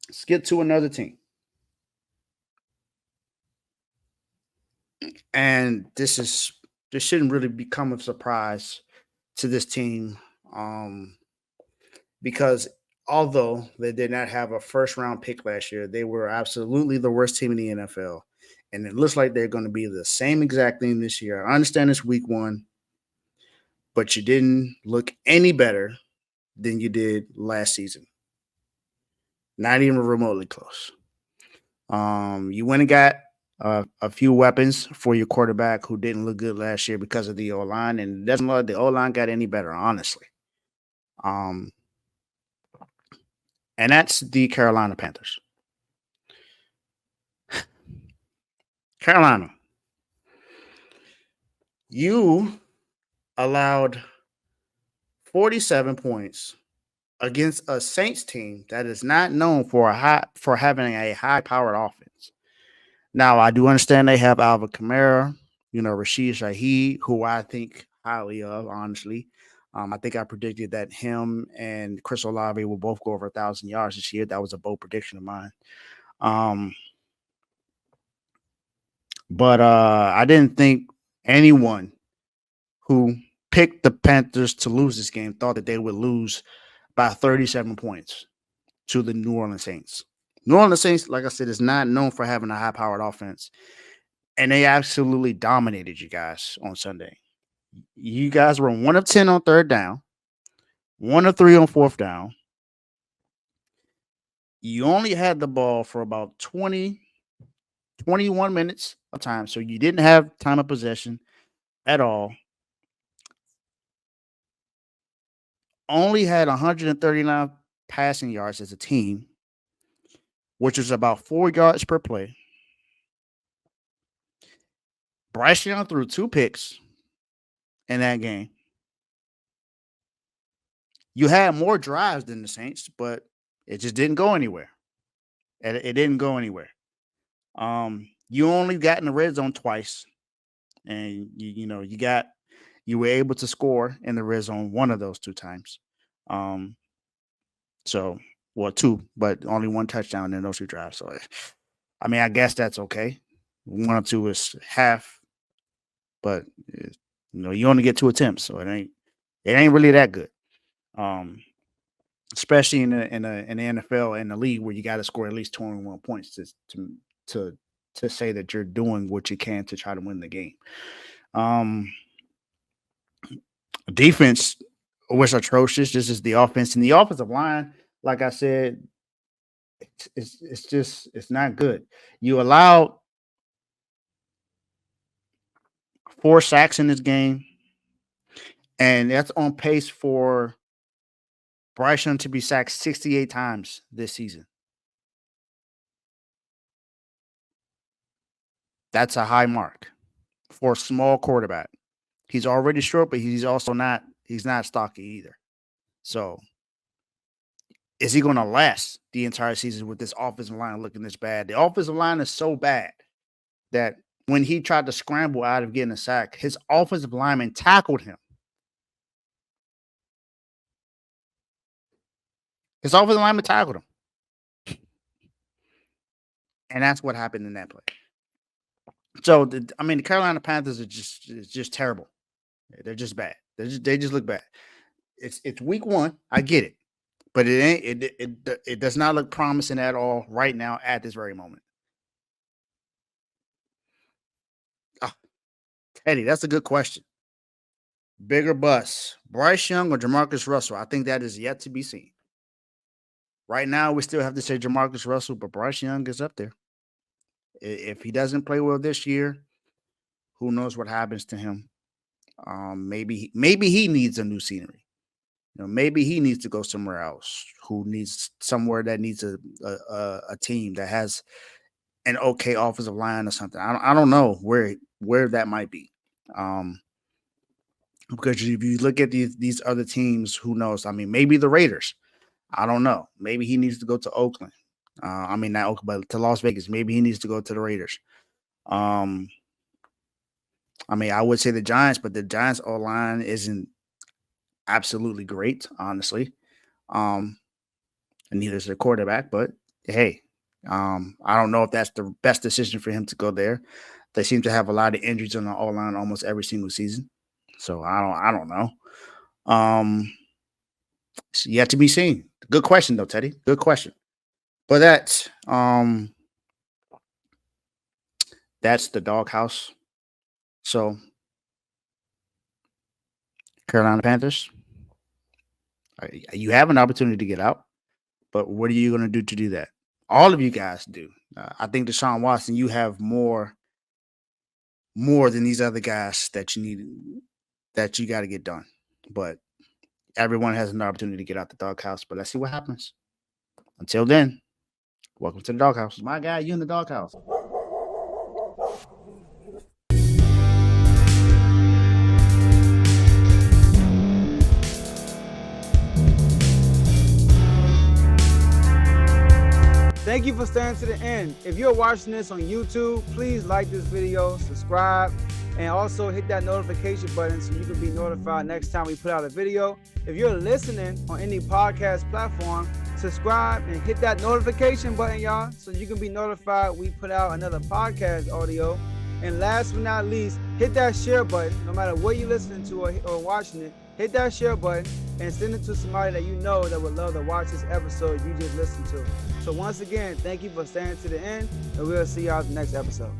Let's get to another team. And this shouldn't really become a surprise to this team. Because although they did not have a first round pick last year, they were absolutely the worst team in the NFL. And it looks like they're going to be the same exact thing this year. I understand it's week one, but you didn't look any better than you did last season. Not even remotely close. You went and got a few weapons for your quarterback who didn't look good last year because of the O line, and it doesn't look like the O line got any better, honestly. Um, and that's the Carolina Panthers. Carolina, you allowed 47 points against a Saints team that is not known for having a high powered offense. Now, I do understand they have Alvin Kamara, Rashid Shaheed, who I think highly of, honestly. I think I predicted that him and Chris Olave will both go over 1,000 yards this year. That was a bold prediction of mine. Um, but I didn't think anyone who picked the Panthers to lose this game thought that they would lose by 37 points to the New Orleans Saints. New Orleans Saints, like I said, is not known for having a high powered offense. And they absolutely dominated you guys on Sunday. You guys were 1 of 10 on third down, 1 of 3 on fourth down. You only had the ball for about 21 minutes of time. So you didn't have time of possession at all. Only had 139 passing yards as a team, which is about 4 yards per play. Bryce Young threw 2 picks in that game. You had more drives than the Saints, but it just didn't go anywhere. It didn't go anywhere. You only got in the red zone twice, and you were able to score in the red zone one of those 2 times. Um, so well, two, but only one touchdown in those 2 drives. So, I mean, I guess that's okay. 1 or 2 is half, but you only get 2 attempts, so it ain't really that good. Um, especially in the NFL and the league where you got to score at least 21 points to to say that you're doing what you can to try to win the game. Um, Defense was atrocious. This is the offense and the offensive line. Like I said, it's not good. You allowed 4 sacks in this game, and that's on pace for Bryce Young to be sacked 68 times this season. That's a high mark for a small quarterback. He's already short, but he's not stocky either. So is he going to last the entire season with this offensive line looking this bad? The offensive line is so bad that when he tried to scramble out of getting a sack, his offensive lineman tackled him. His offensive lineman tackled him. And that's what happened in that play. So the Carolina Panthers are just terrible. They're just bad. They just look bad. It's week one. I get it, but it ain't it does not look promising at all right now at this very moment. Ah, Eddie, that's a good question. Bigger bust, Bryce Young or Jamarcus Russell? I think that is yet to be seen. Right now, we still have to say Jamarcus Russell, but Bryce Young is up there. If he doesn't play well this year, who knows what happens to him? Maybe he needs a new scenery. Maybe he needs to go somewhere else. Who needs somewhere that needs a team that has an okay offensive line or something. I don't know where that might be. Um, because if you look at these other teams, who knows? I mean, maybe the Raiders. I don't know. Maybe he needs to go to Oakland. Not Oakland, but to Las Vegas. Maybe he needs to go to the Raiders. Um, I would say the Giants, but the Giants O line isn't absolutely great, honestly. Um, and neither is their quarterback, but hey, I don't know if that's the best decision for him to go there. They seem to have a lot of injuries on the O line almost every single season. So I don't know. It's yet to be seen. Good question though, Teddy. Good question. But that's the doghouse. So Carolina Panthers, you have an opportunity to get out, but what are you going to do to do that? All of you guys do. I think Deshaun Watson, you have more than these other guys that you need that you got to get done. But everyone has an opportunity to get out the doghouse. But let's see what happens. Until then, welcome to the doghouse. My guy, you in the doghouse. Thank you for staying to the end. If you're watching this on YouTube, please like this video, subscribe, and also hit that notification button so you can be notified next time we put out a video. If you're listening on any podcast platform, subscribe and hit that notification button, y'all, so you can be notified we put out another podcast audio. And last but not least, hit that share button. No matter what you're listening to or watching it, hit that share button and send it to somebody that you know that would love to watch this episode you just listened to. So once again, thank you for staying to the end, and we'll see y'all in the next episode.